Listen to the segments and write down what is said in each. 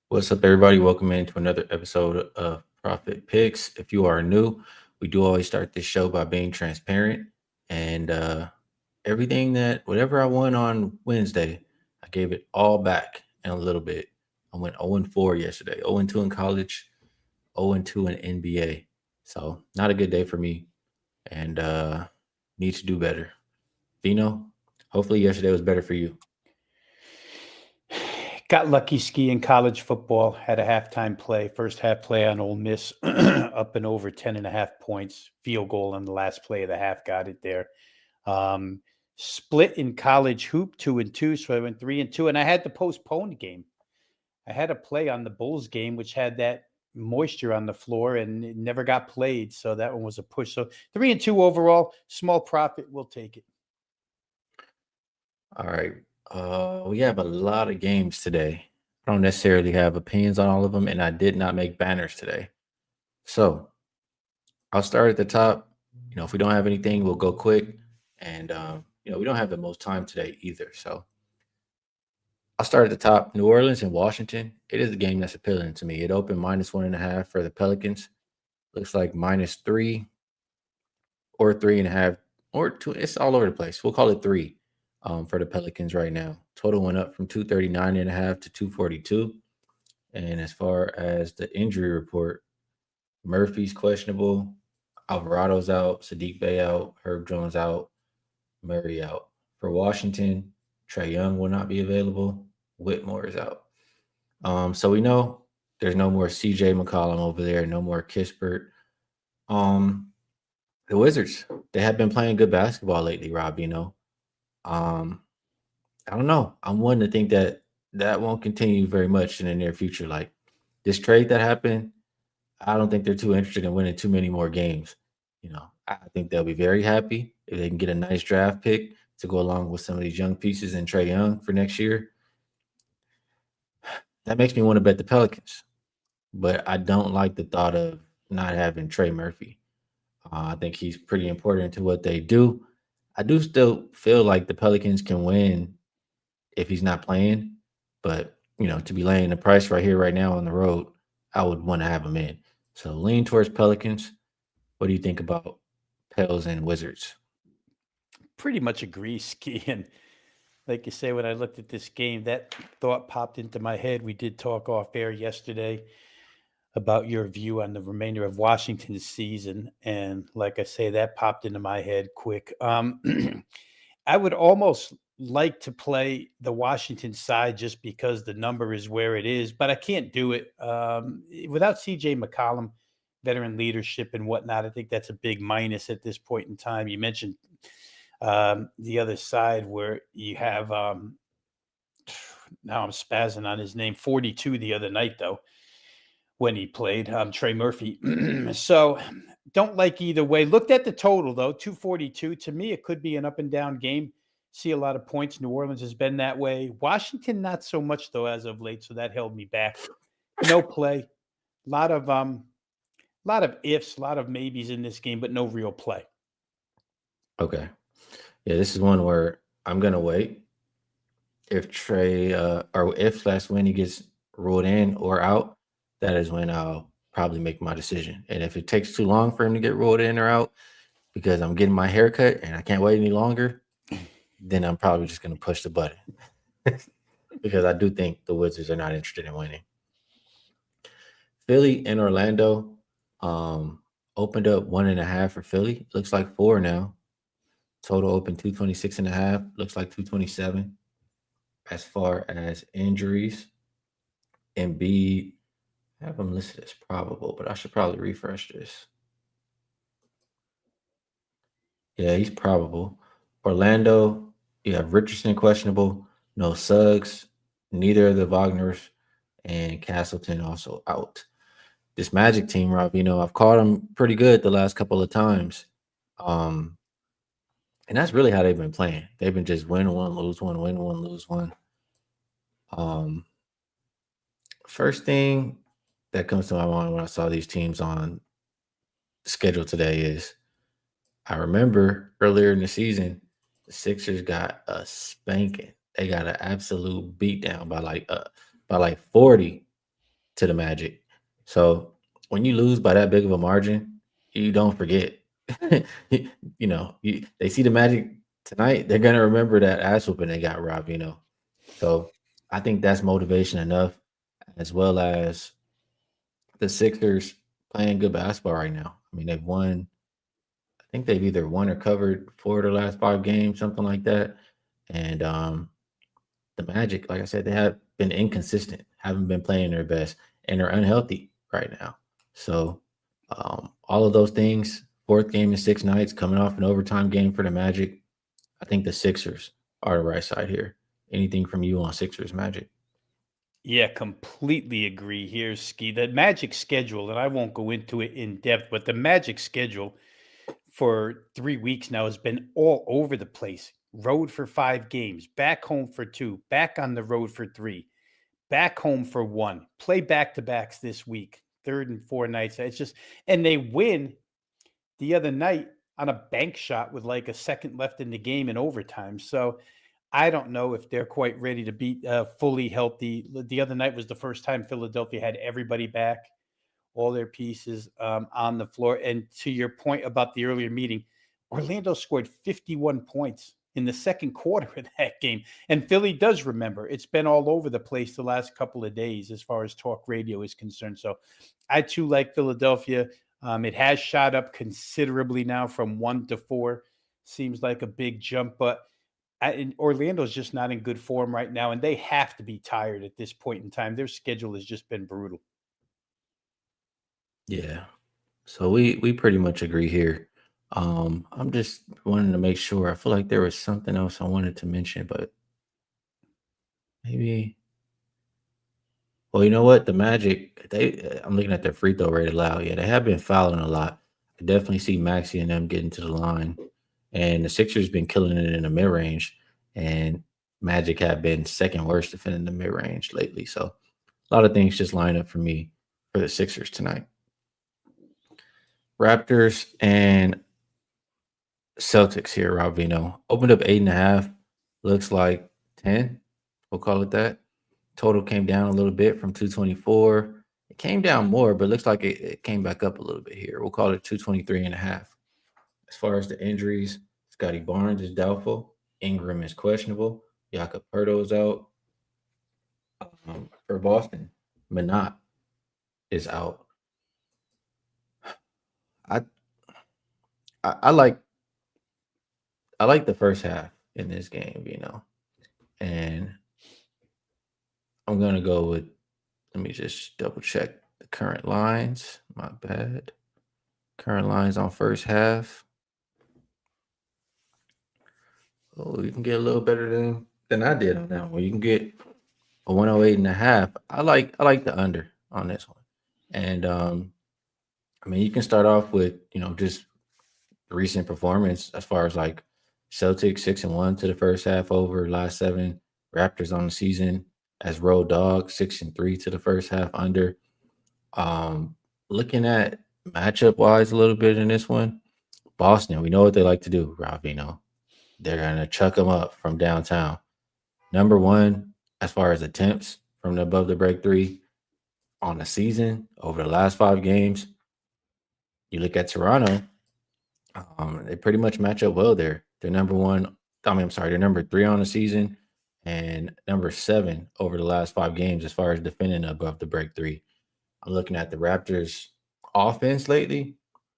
What's up, everybody? Welcome into another episode of Profit Picks. If you are new, we do always start this show by being transparent and everything whatever I won on Wednesday, I gave it all back in a little bit. I went 0-4 yesterday, 0-2 in college, 0-2 in NBA. So not a good day for me and need to do better. Vino, hopefully yesterday was better for you. Got lucky skiing college football. Had a halftime play, first half play on Ole Miss, up and over 10.5 points. Field goal on the last play of the half, got it there. Um, Split in college hoop 2-2, so I went 3-2, and I had the postponed game. I had a play on the Bulls game, which had that moisture on the floor, and it never got played, so that one was a push. So 3-2 overall, small profit. We'll take it. All right. We have a lot of games today. I don't necessarily have opinions on all of them, and I did not make banners today. So I'll start at the top. If we don't have anything, we'll go quick. And we don't have the most time today either. So I'll start at the top. New Orleans and Washington. It is a game that's appealing to me. It opened -1.5 for the Pelicans. Looks like -3 or 3.5 or two. It's all over the place. We'll call it 3 for the Pelicans right now. Total went up from 239.5 to 242. And as far as the injury report, Murphy's questionable, Alvarado's out, Sadiq Bey out, Herb Jones out, Murray out. For Washington, Trey Young will not be available. Whitmore is out. So we know there's no more CJ McCollum over there, no more Kispert. The Wizards, they have been playing good basketball lately, Rob, I don't know. I'm one to think that that won't continue very much in the near future. Like this trade that happened, I don't think they're too interested in winning too many more games. I think they'll be very happy if they can get a nice draft pick to go along with some of these young pieces and Trey Young for next year. That makes me want to bet the Pelicans, but I don't like the thought of not having Trey Murphy. I think he's pretty important to what they do. I do still feel like the Pelicans can win if he's not playing, but to be laying the price right here, right now on the road, I would want to have him in. So lean towards Pelicans. What do you think about Pels and Wizards? Pretty much agree, Ski. And like you say, when I looked at this game, that thought popped into my head. We did talk off air yesterday about your view on the remainder of Washington's season. And like I say, that popped into my head quick. I would almost like to play the Washington side just because the number is where it is, but I can't do it without CJ McCollum, veteran leadership and whatnot. I think that's a big minus at this point in time. You mentioned the other side where you have now I'm spazzing on his name, 42 the other night though when he played, Trey Murphy. So don't like either way. Looked at the total though, 242. To me, it could be an up and down game. See a lot of points. New Orleans has been that way. Washington, not so much though as of late. So that held me back. No play. A lot of ifs, a lot of maybes in this game, but no real play. Okay. Yeah, this is one where I'm gonna wait. If Trey or if slash when he gets ruled in or out, that is when I'll probably make my decision. And if it takes too long for him to get ruled in or out because I'm getting my hair cut and I can't wait any longer, then I'm probably just gonna push the button. Because I do think the Wizards are not interested in winning. Philly and Orlando opened up 1.5 for Philly. Looks like 4 now. Total open 226.5. Looks like 227. As far as injuries, Embiid, I have him listed as probable, but I should probably refresh this. Yeah, he's probable. Orlando, you have Richardson questionable, no Suggs, neither of the Wagners, and Castleton also out. This Magic team, Rob, I've caught them pretty good the last couple of times. Um, and that's really how they've been playing. They've been just win one, lose one, win one, lose one. Um, First thing that comes to my mind when I saw these teams on the schedule today is I remember earlier in the season, the Sixers got a spanking. They got an absolute beatdown by like 40. to the Magic. So when you lose by that big of a margin, you don't forget. They see the Magic tonight, they're gonna remember that ass whooping they got Rob. So I think that's motivation enough, as well as the Sixers playing good basketball right now. I mean, they've won. I think they've either won or covered 4 of the last 5 games, something like that. And the Magic, like I said, they have been inconsistent, haven't been playing their best, and are unhealthy right now. So all of those things, fourth game in 6 nights, coming off an overtime game for the Magic. I think the Sixers are the right side here. Anything from you on Sixers Magic? Yeah, completely agree here, Ski. The Magic schedule, and I won't go into it in depth, but the Magic schedule for 3 weeks now has been all over the place. Road for 5 games, back home for two, back on the road for three, back home for one, play back to backs this week, third and four nights. It's just, and they win the other night on a bank shot with like a second left in the game in overtime. So I don't know if they're quite ready to be fully healthy. The other night was the first time Philadelphia had everybody back, all their pieces on the floor. And to your point about the earlier meeting, Orlando scored 51 points in the second quarter of that game. And Philly does remember. It's been all over the place the last couple of days as far as talk radio is concerned. So I too like Philadelphia. It has shot up considerably now from 1 to 4. Seems like a big jump, but Orlando's just not in good form right now, and they have to be tired at this point in time. Their schedule has just been brutal. Yeah. So we pretty much agree here. I'm just wanting to make sure. I feel like there was something else I wanted to mention, but maybe. Well, you know what? The Magic, I'm looking at their free throw rate allowed. Yeah, they have been fouling a lot. I definitely see Maxi and them getting to the line, and the Sixers been killing it in the mid range, and Magic have been second worst defending the mid range lately. So a lot of things just line up for me for the Sixers tonight. Raptors and Celtics here, Rob Veno. Opened up 8.5. Looks like 10. We'll call it that. Total came down a little bit from 224. It came down more, but it looks like it came back up a little bit here. We'll call it 223.5. As far as the injuries, Scotty Barnes is doubtful. Ingram is questionable. Jakob Pertl is out. For Boston, Minot is out. I, I like the first half in this game, and I'm gonna go with. Let me just double check the current lines. My bad. Current lines on first half. Oh, you can get a little better than I did on that one. You can get a 108.5. I like the under on this one. And I mean you can start off with, just recent performance as far as like Celtics 6-1 to the first half over last 7. Raptors on the season as road dogs 6-3 to the first half under. Looking at matchup wise a little bit in this one, Boston, we know what they like to do, Rob. They're gonna chuck them up from downtown. Number one, as far as attempts from above the break three on the season over the last 5 games. You look at Toronto, they pretty much match up well there. They're number one. I mean, I'm sorry, they're number 3 on the season and number 7 over the last 5 games as far as defending above the break three. I'm looking at the Raptors offense lately.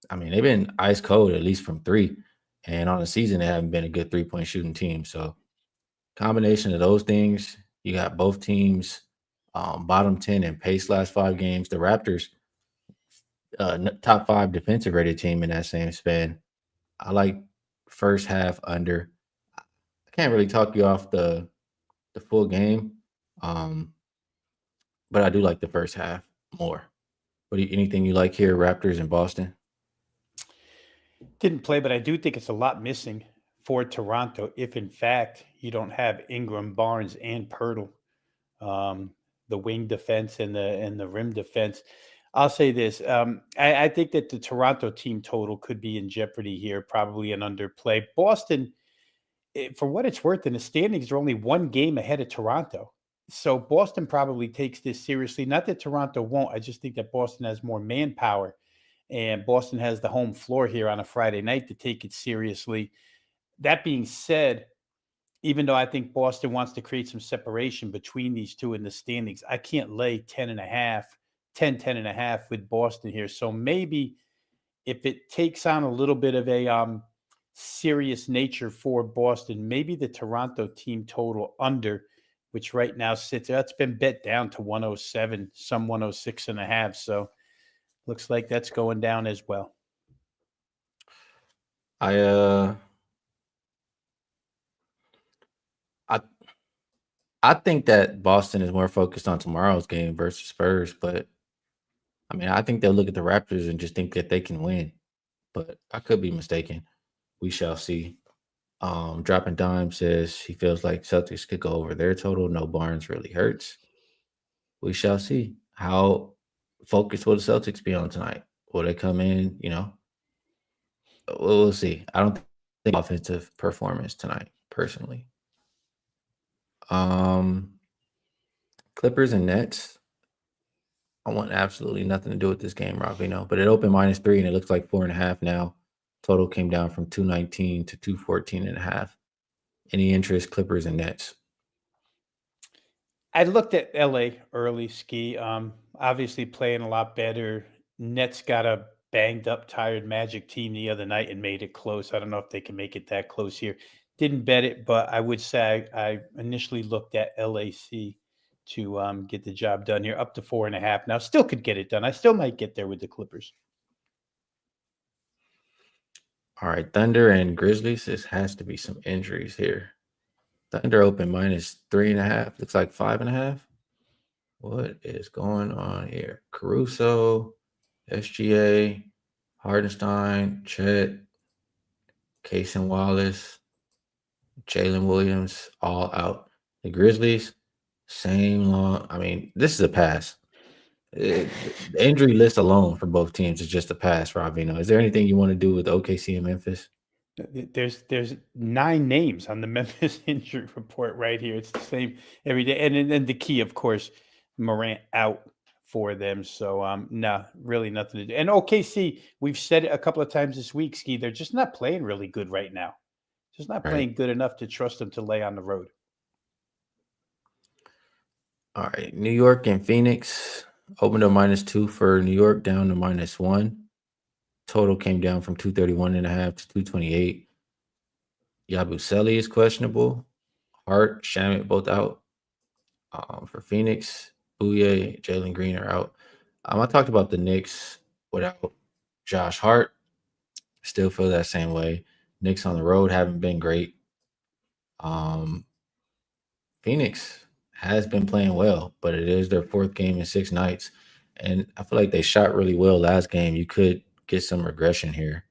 I mean, they've been ice cold, at least from three. And on the season, they haven't been a good 3-point shooting team. So, combination of those things, you got both teams bottom 10 in pace last 5 games. The Raptors, top 5 defensive rated team in that same span. I like first half under. I can't really talk you off the full game, um, but I do like the first half more. Anything you like here, Raptors in Boston? Didn't play, but I do think it's a lot missing for Toronto if, in fact, you don't have Ingram, Barnes, and Pirtle, um, the wing defense and the rim defense. I'll say this: I think that the Toronto team total could be in jeopardy here, probably an underplay. Boston, for what it's worth, in the standings, are only one game ahead of Toronto. So Boston probably takes this seriously. Not that Toronto won't. I just think that Boston has more manpower, and Boston has the home floor here on a Friday night to take it seriously. That being said, even though I think Boston wants to create some separation between these two in the standings, I can't lay 10 and a half, 10 and a half with Boston here. So maybe if it takes on a little bit of a serious nature for Boston, maybe the Toronto team total under, which right now sits, that's been bet down to 107, some 106 and a half. So looks like that's going down as well. I I I think that Boston is more focused on tomorrow's game versus Spurs, but I mean, I think they'll look at the Raptors and just think that they can win. But I could be mistaken. We shall see. Dropping Dime says he feels like Celtics could go over their total. No Barnes really hurts. We shall see. How focused will the Celtics be on tonight? Will they come in? We'll see. I don't think offensive performance tonight, personally. Um, Clippers and Nets. I want absolutely nothing to do with this game, Rob Veno. But it opened -3, and it looks like 4.5 now. Total came down from 219 to 214.5. Any interest, Clippers and Nets? I looked at LA early, Skee. Obviously playing a lot better. Nets got a banged up, tired Magic team the other night and made it close. I don't know if they can make it that close here. Didn't bet it, but I would say I initially looked at LAC to get the job done here, up to 4.5. Now, still could get it done. I still might get there with the Clippers. All right, Thunder and Grizzlies. This has to be some injuries here. Thunder open -3.5. Looks like 5.5. What is going on here? Caruso, SGA, Hardenstein, Chet, Cason Wallace, Jalen Williams, all out. The Grizzlies, same long. I mean, this is a pass. The injury list alone for both teams is just a pass, Rob. Is there anything you want to do with OKC and Memphis? There's 9 names on the Memphis injury report right here. It's the same every day, and then the key, of course, Morant out for them. So no, really nothing to do. And OKC, we've said it a couple of times this week, Ski. They're just not playing really good right now. Just not Right. playing good enough to trust them to lay on the road. All right. New York and Phoenix opened up -2 for New York, down to -1. Total came down from 231.5 to 228. Yabusele is questionable. Hart, Shamit both out. For Phoenix, Bouye, Jalen Green are out. I talked about the Knicks without Josh Hart. Still feel that same way. Knicks on the road haven't been great. Um, Phoenix has been playing well, but it is their 4th game in 6 nights. And I feel like they shot really well last game. You could get some regression here.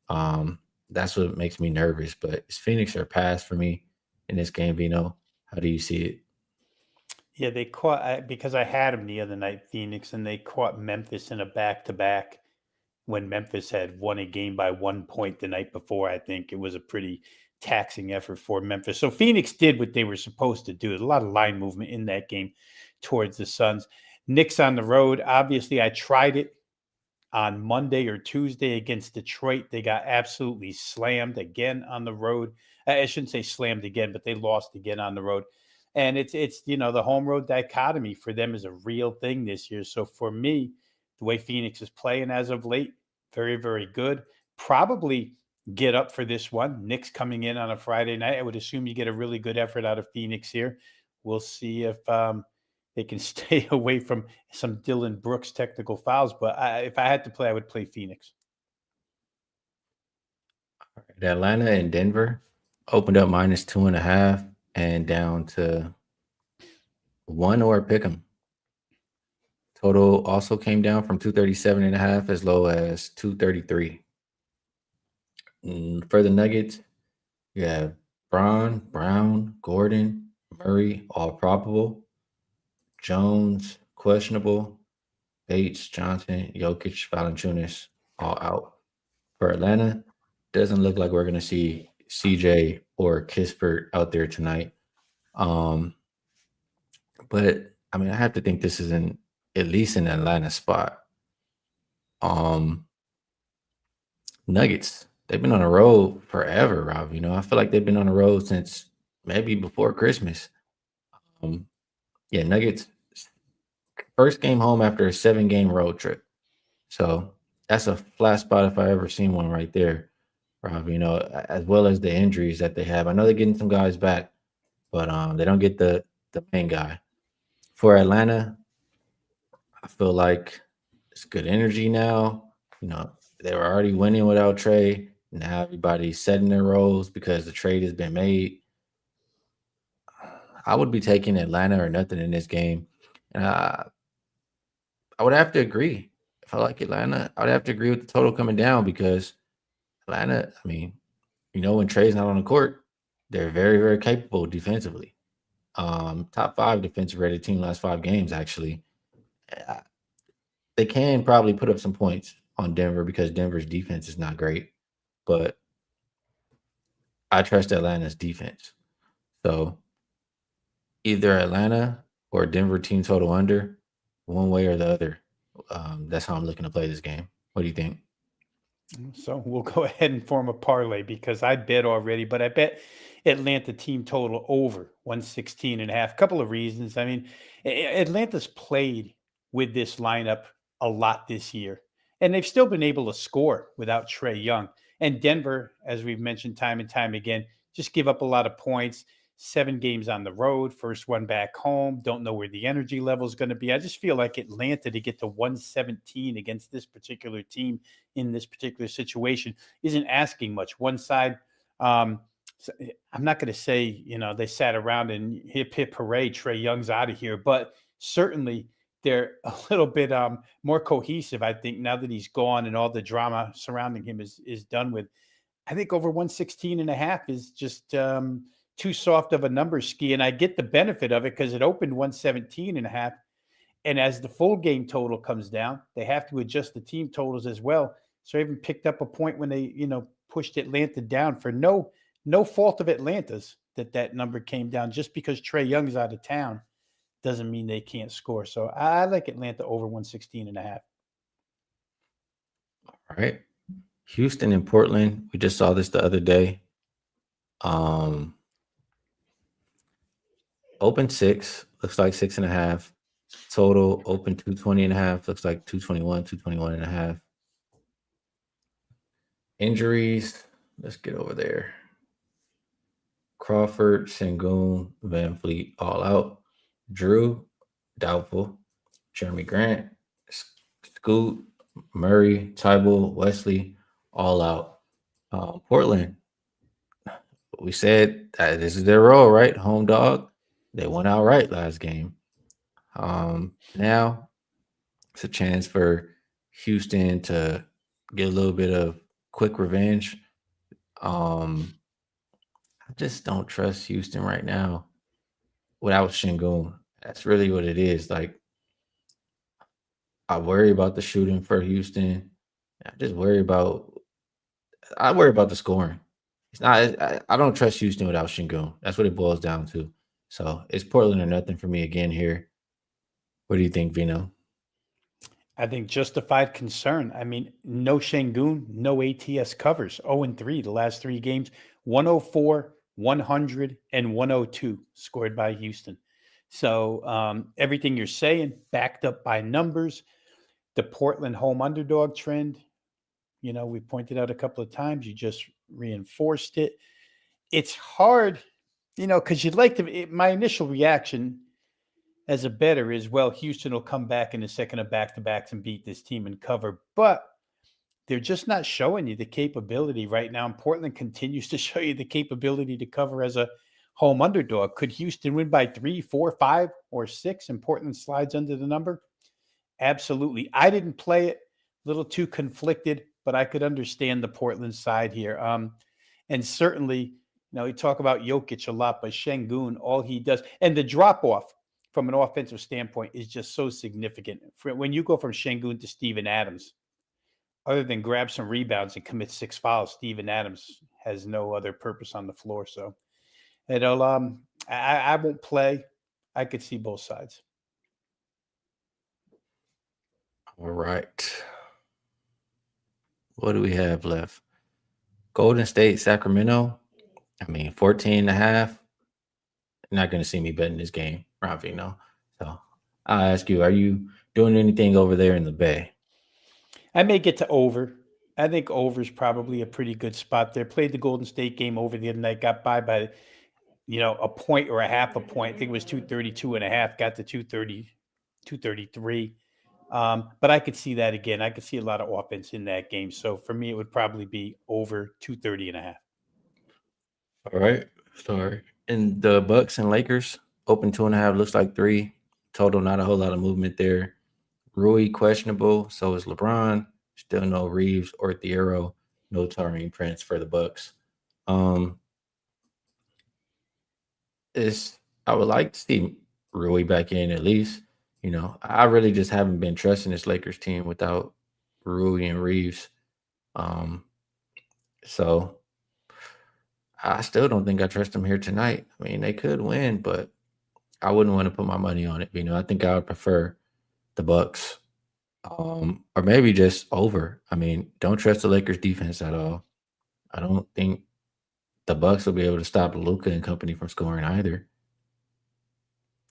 That's what makes me nervous. But it's Phoenix or pass for me in this game, Vino. How do you see it? Yeah, they caught because I had them the other night, Phoenix, and they caught Memphis in a back-to-back when Memphis had won a game by 1 point the night before. I think it was a pretty taxing effort for Memphis. So Phoenix did what they were supposed to do. There's a lot of line movement in that game towards the Suns. Knicks on the road. Obviously, I tried it on Monday or Tuesday against Detroit. They got absolutely slammed again on the road. I shouldn't say slammed again, but they lost again on the road. And it's the home road dichotomy for them is a real thing this year. So for me, the way Phoenix is playing as of late, very, very good. Probably get up for this one. Knicks coming in on a Friday night. I would assume you get a really good effort out of Phoenix here. We'll see if they can stay away from some Dillon Brooks technical fouls. But if I had to play, I would play Phoenix. All right, Atlanta and Denver opened up -2.5 and down to 1 or pick 'em. Total also came down from 237.5 as low as 233. For the Nuggets, you have Brown, Gordon, Murray, all probable. Jones, questionable. Bates, Johnson, Jokic, Valanciunas, all out. For Atlanta, doesn't look like we're going to see CJ or Kispert out there tonight. But I mean, I have to think this is at least an Atlanta spot. Um, Nuggets. They've been on the road forever, Rob. I feel like they've been on the road since maybe before Christmas. Um, yeah, Nuggets first game home after a 7-game road trip. So that's a flat spot if I ever seen one right there, Rob. As well as the injuries that they have. I know they're getting some guys back, but they don't get the main guy. For Atlanta, I feel like it's good energy now. They were already winning without Trey. Now everybody's setting their roles because the trade has been made. I would be taking Atlanta or nothing in this game. And I would have to agree. If I like Atlanta, I would have to agree with the total coming down because Atlanta, I mean, when Trey's not on the court, they're very, very capable defensively. Top 5 defensive rated team last 5 games, actually. Uh, They can probably put up some points on Denver because Denver's defense is not great, but I trust Atlanta's defense. So either Atlanta or Denver team total under, one way or the other. That's how I'm looking to play this game. What do you think? So we'll go ahead and form a parlay because I bet already, but I bet Atlanta team total over 116.5. Couple of reasons. I mean, Atlanta's played with this lineup a lot this year, and they've still been able to score without Trey Young. And Denver, as we've mentioned time and time again, just give up a lot of points. 7 games on the road, first one back home. Don't know where the energy level is going to be. I just feel like Atlanta to get to 117 against this particular team in this particular situation isn't asking much. One side, I'm not going to say, they sat around and hip, hip, hooray, Trey Young's out of here, but certainly they're a little bit more cohesive, I think, now that he's gone and all the drama surrounding him is done with. I think over 116.5 is just too soft of a number, Skee. And I get the benefit of it because it opened 117.5. And as the full game total comes down, they have to adjust the team totals as well. So I even picked up a point when they, pushed Atlanta down for no fault of Atlanta's that number came down. Just because Trey Young's out of town doesn't mean they can't score. So I like Atlanta over 116.5. All right. Houston and Portland. We just saw this the other day. Um, Open 6, looks like 6.5. Total open 220.5, looks like 221, 221.5. Injuries. Let's get over there. Crawford, Sengun, Van Fleet, all out. Drew, doubtful. Jeremy Grant, Scoot, Murray, Tybal, Wesley, all out. Portland, we said that this is their role, right? Home dog. They went out right last game. Now it's a chance for Houston to get a little bit of quick revenge. Um, I just don't trust Houston right now without Shingun. That's really what it is. Like, I worry about the shooting for Houston. I just worry about the scoring. It's not. I don't trust Houston without Shingun. That's what it boils down to. So it's Portland or nothing for me again here. What do you think, Vino? I think justified concern. I mean, no Shangoon, no ATS covers. 0-3 the last 3 games, 104, 100, and 102 scored by Houston. So everything you're saying, backed up by numbers. The Portland home underdog trend, we pointed out a couple of times. You just reinforced it. It's hard, because you'd like to. My initial reaction as a better is, well, Houston will come back in the second of back-to-backs and beat this team and cover. But they're just not showing you the capability right now. And Portland continues to show you the capability to cover as a home underdog. Could Houston win by 3, 4, 5, or 6 and Portland slides under the number? Absolutely. I didn't play it. A little too conflicted, but I could understand the Portland side here. And certainly, we talk about Jokic a lot, but Şengün, all he does, and the drop-off from an offensive standpoint is just so significant. When you go from Şengün to Steven Adams, other than grab some rebounds and commit 6 fouls, Steven Adams has no other purpose on the floor. So it'll I won't play. I could see both sides. All right. What do we have left? Golden State, Sacramento. I mean, 14 and a half. You're not going to see me betting this game, Rob Veno. So I'll ask you, are you doing anything over there in the Bay? I may get to over. I think over is probably a pretty good spot there. Played the Golden State game over the other night, got by a point or a half a point. I think it was 232 and a half, got to 230, 233. But I could see that again. I could see a lot of offense in that game. So for me, it would probably be over 230 and a half. All right. Sorry. And the Bucks and Lakers, open 2.5, looks like 3. Total, not a whole lot of movement there. Rui questionable. So is LeBron. Still no Reeves or Thiero. No Taurean Prince for the Bucks. Um, is I would like to see Rui back in at least. I really just haven't been trusting this Lakers team without Rui and Reeves. Um, so I still don't think I trust them here tonight. I mean, they could win, but I wouldn't want to put my money on it. I think I would prefer the Bucks, or maybe just over. I mean, don't trust the Lakers defense at all. I don't think the Bucks will be able to stop Luka and company from scoring either.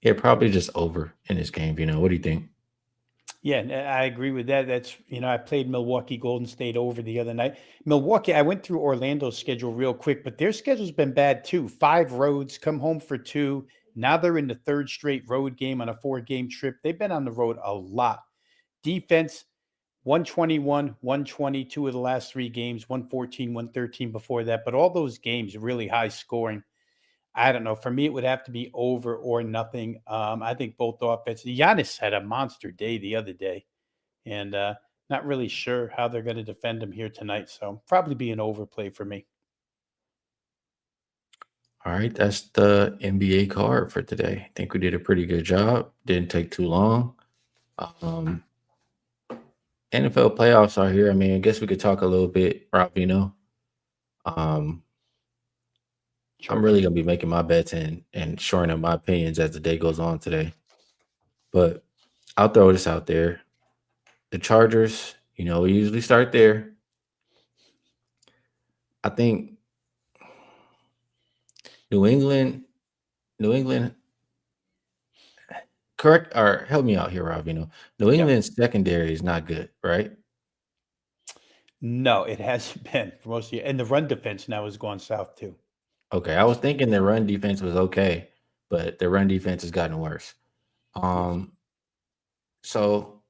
Yeah, probably just over in this game. What do you think? Yeah, I agree with that. I played Milwaukee Golden State over the other night. Milwaukee, I went through Orlando's schedule real quick, but their schedule's been bad too. 5 roads, come home for 2. Now they're in the third straight road game on a 4-game trip. They've been on the road a lot. Defense, 121, 122 of the last 3 games, 114, 113 before that. But all those games really high scoring. I don't know. For me, it would have to be over or nothing. I think both offenses. Giannis had a monster day the other day, and not really sure how they're going to defend him here tonight. So probably be an overplay for me. All right, that's the NBA card for today. I think we did a pretty good job. Didn't take too long. Um, NFL playoffs are here. I mean, I guess we could talk a little bit, Rob. Um, Sure I'm really can. gonna be making my bets and shoring up my opinions as the day goes on today. But I'll throw this out there. The Chargers, we usually start there. I think New England, New England, correct or help me out here, Rob. New Yep. England's secondary is not good, right? No, it hasn't been for most of you. And the run defense now has gone south too. Okay, I was thinking their run defense was okay, but their run defense has gotten worse. Yes. Um, so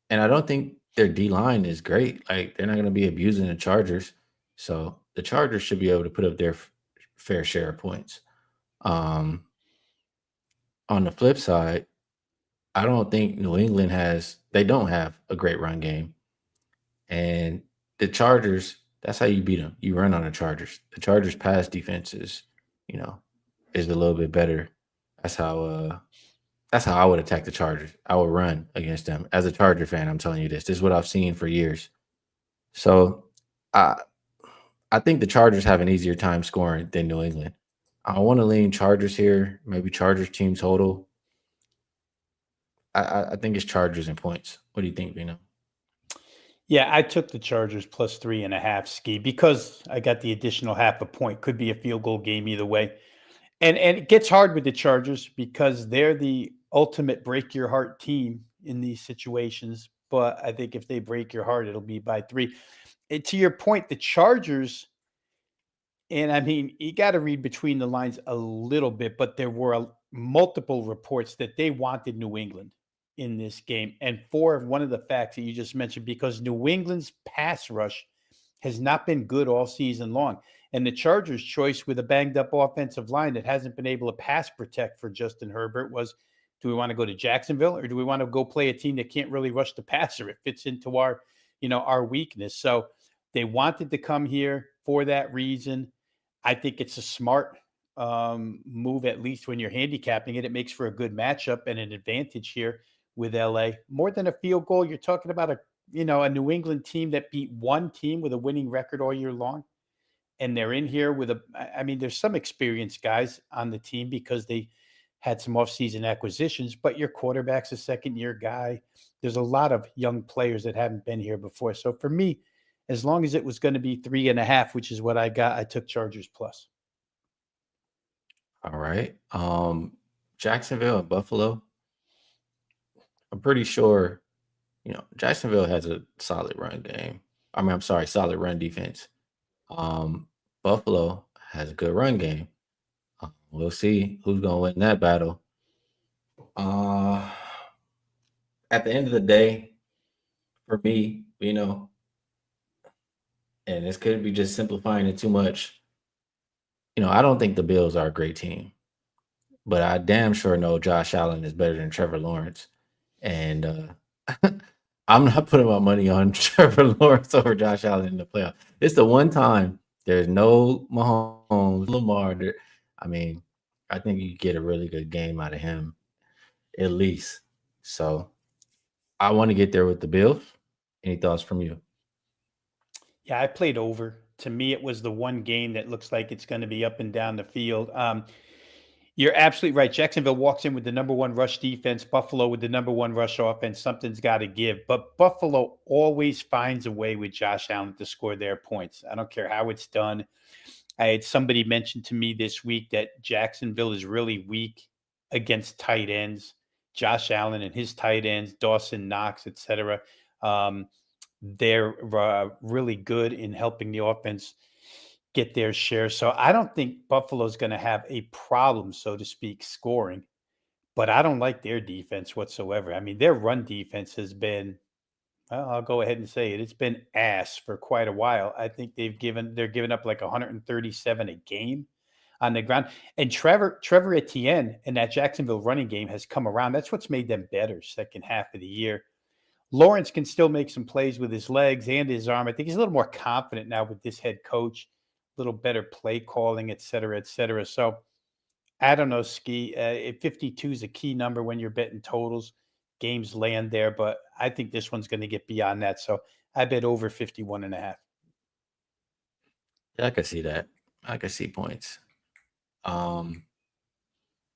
and I don't think their D line is great. Like they're not going to be abusing the Chargers, so the Chargers should be able to put up their fair share of points. Um, on the flip side, I don't think New England has. They don't have a great run game, and the Chargers. That's how you beat them. You run on the Chargers. The Chargers' pass defense you know, is a little bit better. That's how. That's how I would attack the Chargers. I would run against them. As a Charger fan, I'm telling you this. This is what I've seen for years. So I I think the Chargers have an easier time scoring than New England. I want to lean Chargers here, maybe Chargers team total. I think it's Chargers in points. What do you think, Vino? Yeah, I took the Chargers plus 3.5 ski because I got the additional half a point. Could be a field goal game either way. And it gets hard with the Chargers because they're the ultimate break your heart team in these situations. But I think if they break your heart, it'll be by 3. And to your point, the Chargers, and I mean, you got to read between the lines a little bit, but there were multiple reports that they wanted New England in this game. And for one of the facts that you just mentioned, because New England's pass rush has not been good all season long. And the Chargers' choice with a banged up offensive line that hasn't been able to pass protect for Justin Herbert was, do we want to go to Jacksonville or do we want to go play a team that can't really rush the passer? It fits into our weakness. So they wanted to come here for that reason. I think it's a smart move, at least when you're handicapping it. It makes for a good matchup and an advantage here with LA. More than a field goal, you're talking about a New England team that beat one team with a winning record all year long. And they're in here with I mean, there's some experienced guys on the team because they had some offseason acquisitions, but your quarterback's a second-year guy. There's a lot of young players that haven't been here before. So for me, as long as it was going to be 3.5, which is what I got, I took Chargers plus. All right. Jacksonville and Buffalo. I'm pretty sure, Jacksonville has a solid run game. I mean, I'm sorry, solid run defense. Um, Buffalo has a good run game. We'll see who's gonna win that battle. Uh, at the end of the day, for me, and this could be just simplifying it too much. I don't think the Bills are a great team, but I damn sure know Josh Allen is better than Trevor Lawrence. And I'm not putting my money on Trevor Lawrence over Josh Allen in the playoff. It's the one time there's no Mahomes, Lamar. I mean, I think you get a really good game out of him, at least. So I want to get there with the Bills. Any thoughts from you? Yeah, I played over. To me, it was the one game that looks like it's going to be up and down the field. You're absolutely right. Jacksonville walks in with the number one rush defense, Buffalo with the number one rush offense. Something's got to give. But Buffalo always finds a way with Josh Allen to score their points. I don't care how it's done. I had somebody mention to me this week that Jacksonville is really weak against tight ends. Josh Allen and his tight ends, Dawson Knox, etc. They're really good in helping the offense get their share. So I don't think Buffalo's going to have a problem, so to speak, scoring. But I don't like their defense whatsoever. I mean, their run defense has been, well, I'll go ahead and say it. It's been ass for quite a while. I think they're giving up like 137 a game on the ground. And Trevor Etienne and that Jacksonville running game has come around. That's what's made them better second half of the year. Lawrence can still make some plays with his legs and his arm. I think he's a little more confident now with this head coach, a little better play calling, et cetera, et cetera. So I don't know, Skee. 52 is a key number when you're betting totals. Games land there, but I think this one's going to get beyond that. So I bet over 51.5. Yeah, I can see that. I can see points. Um,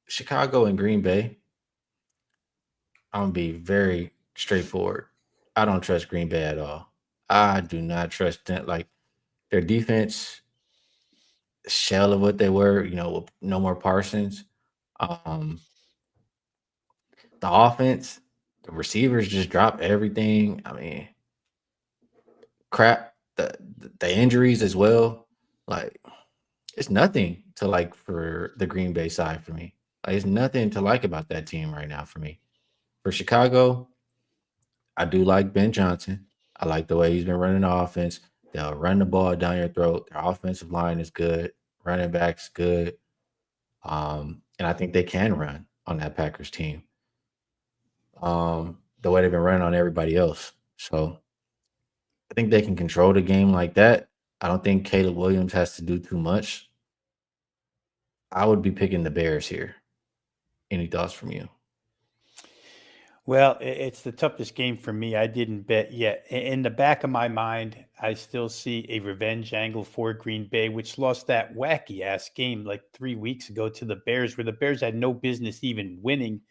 Chicago and Green Bay. I'm gonna be very straightforward. I don't trust Green Bay at all. I do not trust them. Like their defense, shell of what they were. With no more Parsons. Um, the offense, the receivers just drop everything. I mean, crap. The injuries as well. Like it's nothing to like for the Green Bay side for me. Like, it's nothing to like about that team right now for me. For Chicago, I do like Ben Johnson. I like the way he's been running the offense. They'll run the ball down your throat. Their offensive line is good. Running back's good. And I think they can run on that Packers team. The way they've been running on everybody else. So I think they can control the game like that. I don't think Caleb Williams has to do too much. I would be picking the Bears here. Any thoughts from you? Well, it's the toughest game for me. I didn't bet yet. In the back of my mind, I still see a revenge angle for Green Bay, which lost that wacky ass game like 3 weeks ago to the Bears, where the Bears had no business even winning,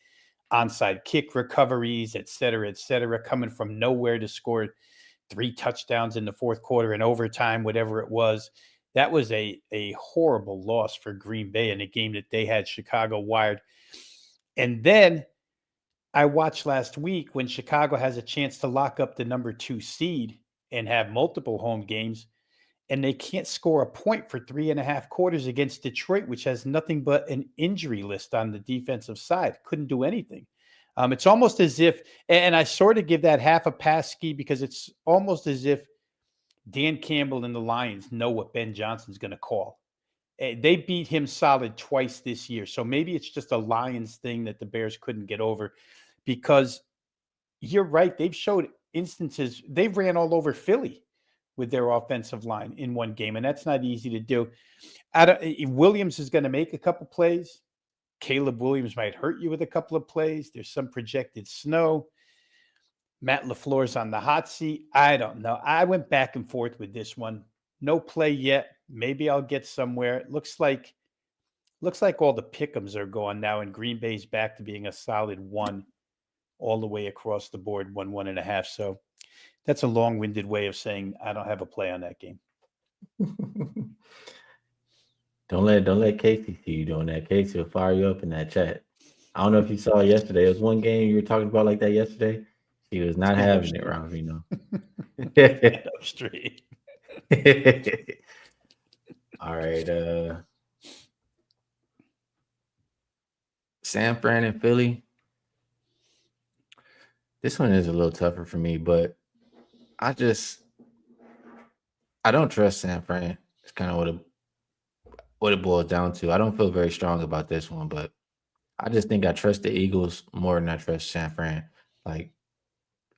onside kick recoveries, et cetera, coming from nowhere to score 3 touchdowns in the fourth quarter and overtime, whatever it was. That was a horrible loss for Green Bay in a game that they had Chicago wired. And then I watched last week when Chicago has a chance to lock up the number 2 seed and have multiple home games, and they can't score a point for 3.5 quarters against Detroit, which has nothing but an injury list on the defensive side. Couldn't do anything. It's almost as if, and I sort of give that half a pass, Skee, because it's almost as if Dan Campbell and the Lions know what Ben Johnson's going to call. They beat him solid twice this year. So maybe it's just a Lions thing that the Bears couldn't get over, because you're right. They've showed instances. They've ran all over Philly with their offensive line in one game, and that's not easy to do. Williams is going to make a couple plays. Caleb Williams might hurt you with a couple of plays. There's some projected snow. Matt LaFleur's on the hot seat. I don't know. I went back and forth with this one. No play yet. Maybe I'll get somewhere. It looks like Looks like all the pick'ems are gone now, and Green Bay's back to being a solid 1 all the way across the board, 1.5. So that's a long-winded way of saying I don't have a play on that game. Don't let Casey see you doing that. Casey will fire you up in that chat. I don't know if you saw it yesterday. It was one game you were talking about like that yesterday. He was not Stand up having it, straight. Rob Veno. Stand up straight. All right. San Fran and Philly. This one is a little tougher for me, but I don't trust San Fran. It's kind of what it boils down to. I don't feel very strong about this one, but I just think I trust the Eagles more than I trust San Fran. Like,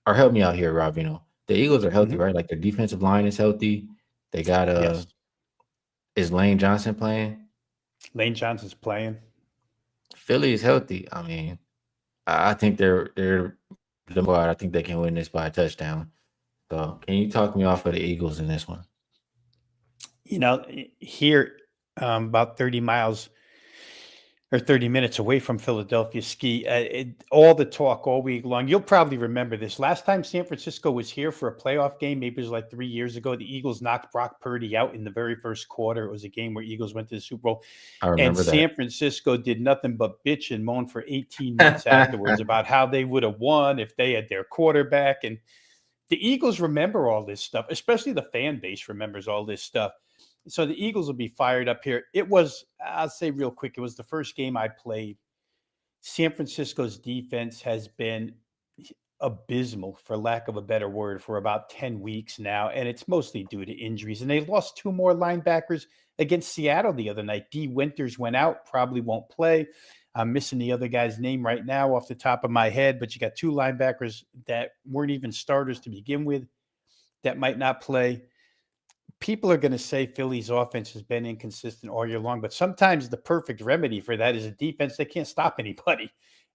or help me out here, Rob. The Eagles are healthy, Mhm. right? Like their defensive line is healthy. They got Yes. is Lane Johnson playing? Lane Johnson's playing. Philly is healthy. I mean, I think they're the squad. I think they can win this by a touchdown. So, can you talk me off of the Eagles in this one? Here, about 30 miles or 30 minutes away from Philadelphia, Skee, all the talk all week long. You'll probably remember this. Last time San Francisco was here for a playoff game, maybe it was like 3 years ago, the Eagles knocked Brock Purdy out in the very first quarter. It was a game where Eagles went to the Super Bowl. I And remember that. San Francisco did nothing but bitch and moan for 18 months afterwards about how they would have won if they had their quarterback. And the Eagles remember all this stuff, especially the fan base remembers all this stuff. So the Eagles will be fired up here. I'll say real quick, it was the first game I played. San Francisco's defense has been abysmal, for lack of a better word, for about 10 weeks now. And it's mostly due to injuries. And they lost 2 more linebackers against Seattle the other night. D. Winters went out, probably won't play. I'm missing the other guy's name right now off the top of my head, but you got 2 linebackers that weren't even starters to begin with that might not play. People are going to say Philly's offense has been inconsistent all year long, but sometimes the perfect remedy for that is a defense that can't stop anybody.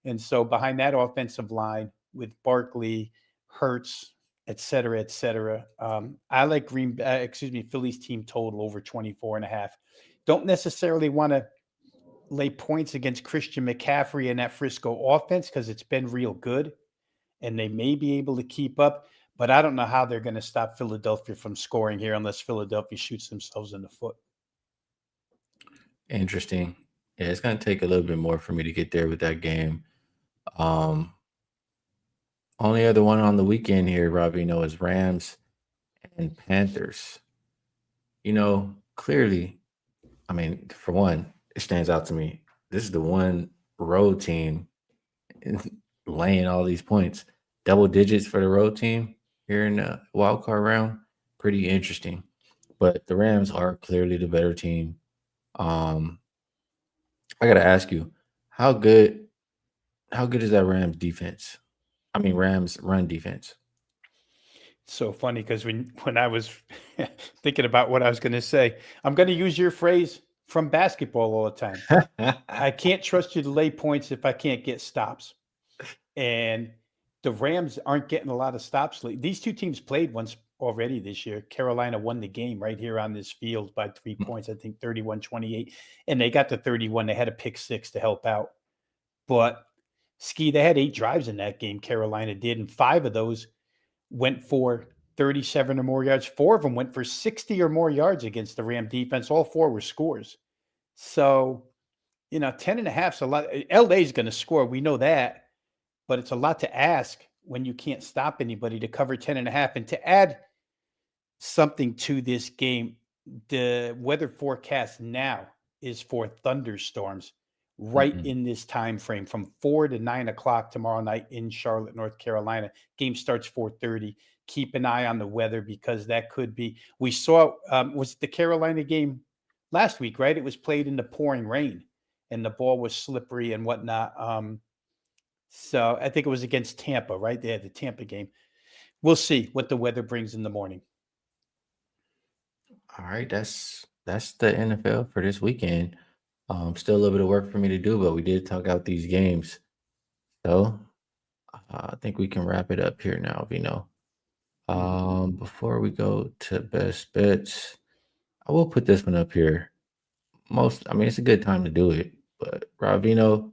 And so behind that offensive line with Barkley, Hurts, et cetera, I like Philly's team total over 24.5. Don't necessarily want to lay points against Christian McCaffrey and that Frisco offense because it's been real good and they may be able to keep up. But I don't know how they're going to stop Philadelphia from scoring here unless Philadelphia shoots themselves in the foot. Interesting. Yeah, it's gonna take a little bit more for me to get there with that game. Um, Only other one on the weekend here, Rob, is Rams and Panthers. Clearly, I mean, for one, it stands out to me. This is the one road team laying all these points, double digits for the road team here in the wild card round. Pretty interesting. But the Rams are clearly the better team. Um, I gotta ask you, how good how good is that Rams defense? I mean Rams run defense. So funny because when I was thinking about what I was going to say, I'm going to use your phrase from basketball all the time. I can't trust you to lay points if I can't get stops. And the Rams aren't getting a lot of stops. These two teams played once already this year. Carolina won the game right here on this field by 3 points, I think 31-28. And they got to 31. They had a pick 6 to help out. But Skee, they had 8 drives in that game, Carolina did, and 5 of those went for 37 or more yards. 4 of them went for 60 or more yards against the Ram defense. All 4 were scores. So, 10 and a half is a lot. LA is going to score. We know that, but it's a lot to ask when you can't stop anybody to cover 10 and a half. And to add something to this game, the weather forecast now is for thunderstorms right Mm-mm. in this time frame from 4 to 9 o'clock tomorrow night in Charlotte, North Carolina. Game starts 4:30. Keep an eye on the weather because that could be. We saw was the Carolina game last week, right? It was played in the pouring rain, and the ball was slippery and whatnot. So I think it was against Tampa, right? They had the Tampa game. We'll see what the weather brings in the morning. All right, that's the NFL for this weekend. Still a little bit of work for me to do, but we did talk out these games. So I think we can wrap it up here now, Vino. Before we go to best bets, I will put this one up here. it's a good time to do it. But Rob Veno,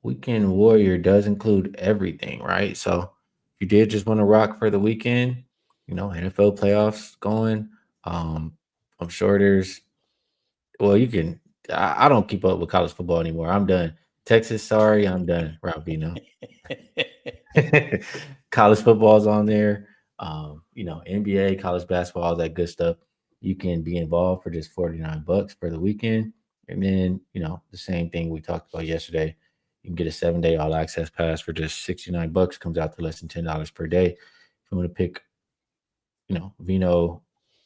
Weekend Warrior does include everything, right? So if you did just want to rock for the weekend, NFL playoffs going. Um, I'm sure there's you can. I don't keep up with college football anymore. I'm done. Texas, sorry, I'm done. Rob Veno. College football's on there. NBA, college basketball, all that good stuff. You can be involved for just $49 for the weekend. And then, the same thing we talked about yesterday. You can get a 7-day all access pass for just $69, comes out to less than $10 per day. If you want to pick, Vino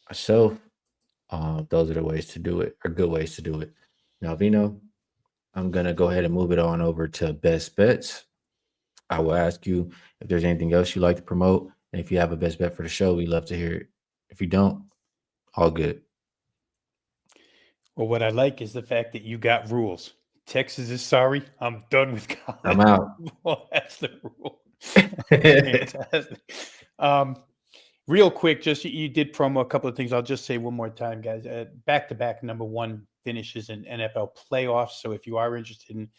myself, those are the ways to do it, or good ways to do it. Now, Vino, I'm gonna go ahead and move it on over to best bets. I will ask you if there's anything else you'd like to promote. And if you have a best bet for the show, we'd love to hear it. If you don't, all good. Well, what I like is the fact that you got rules. Texas is sorry. I'm done with college. I'm out. Well, that's the rule. Fantastic. Real quick, just you did promo a couple of things. I'll just say one more time, guys. Back-to-back number one finishes in NFL playoffs. So if you are interested in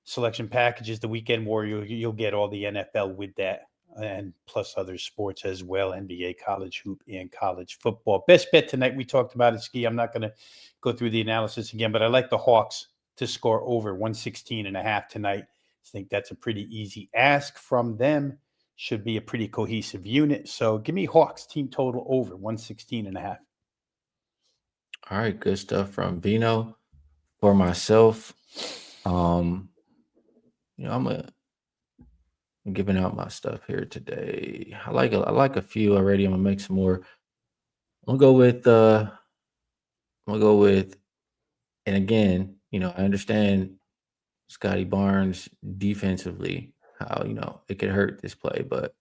selection packages, the Weekend Warrior, you'll get all the NFL with that, and plus other sports as well, NBA, college hoop, and college football. Best bet tonight, we talked about it, Skee. I'm not going to go through the analysis again, but I like the Hawks to score over 116.5 tonight. I think that's a pretty easy ask from them. Should be a pretty cohesive unit. So give me Hawks team total over 116.5. All right, good stuff from Vino. For myself, I'm giving out my stuff here today. I like a few already. I'm gonna make some more. I'm gonna go with, and again, I understand Scotty Barnes defensively, how it could hurt this play, but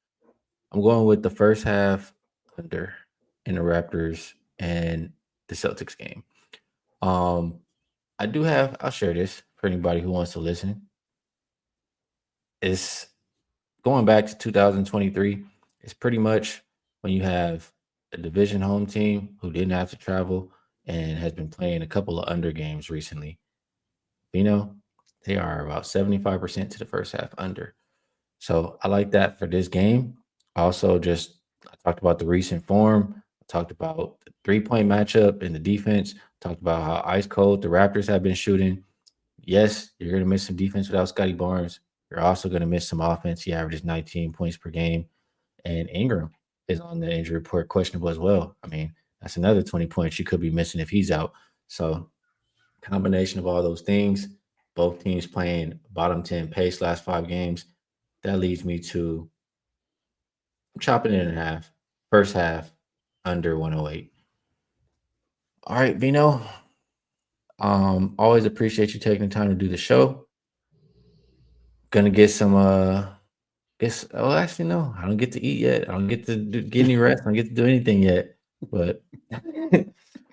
I'm going with the first half under in the Raptors and the Celtics game. I'll share this for anybody who wants to listen. It's going back to 2023. It's pretty much when you have a division home team who didn't have to travel and has been playing a couple of under games recently. They are about 75% to the first half under. So I like that for this game. Also, I talked about the recent form. I talked about the 3-point matchup and the defense. Talked about how ice cold the Raptors have been shooting. Yes, you're going to miss some defense without Scotty Barnes. You're also going to miss some offense. He averages 19 points per game. And Ingram is on the injury report, questionable as well. I mean, that's another 20 points you could be missing if he's out. So combination of all those things, both teams playing bottom 10 pace last 5 games, that leads me to chopping it in half. First half, under 108. All right, Vino. Always appreciate you taking the time to do the show. Gonna get some actually no, I don't get to eat yet. I don't get to get any rest. I don't get to do anything yet. But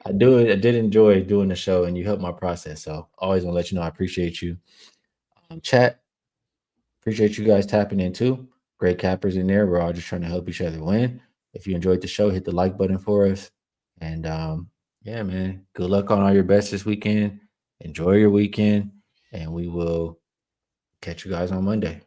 I did enjoy doing the show, and you helped my process. So always want to let you know I appreciate you. Chat, appreciate you guys tapping in too. Great cappers in there. We're all just trying to help each other win. If you enjoyed the show, hit the like button for us. And yeah, man, good luck on all your bets this weekend. Enjoy your weekend, and we will catch you guys on Monday.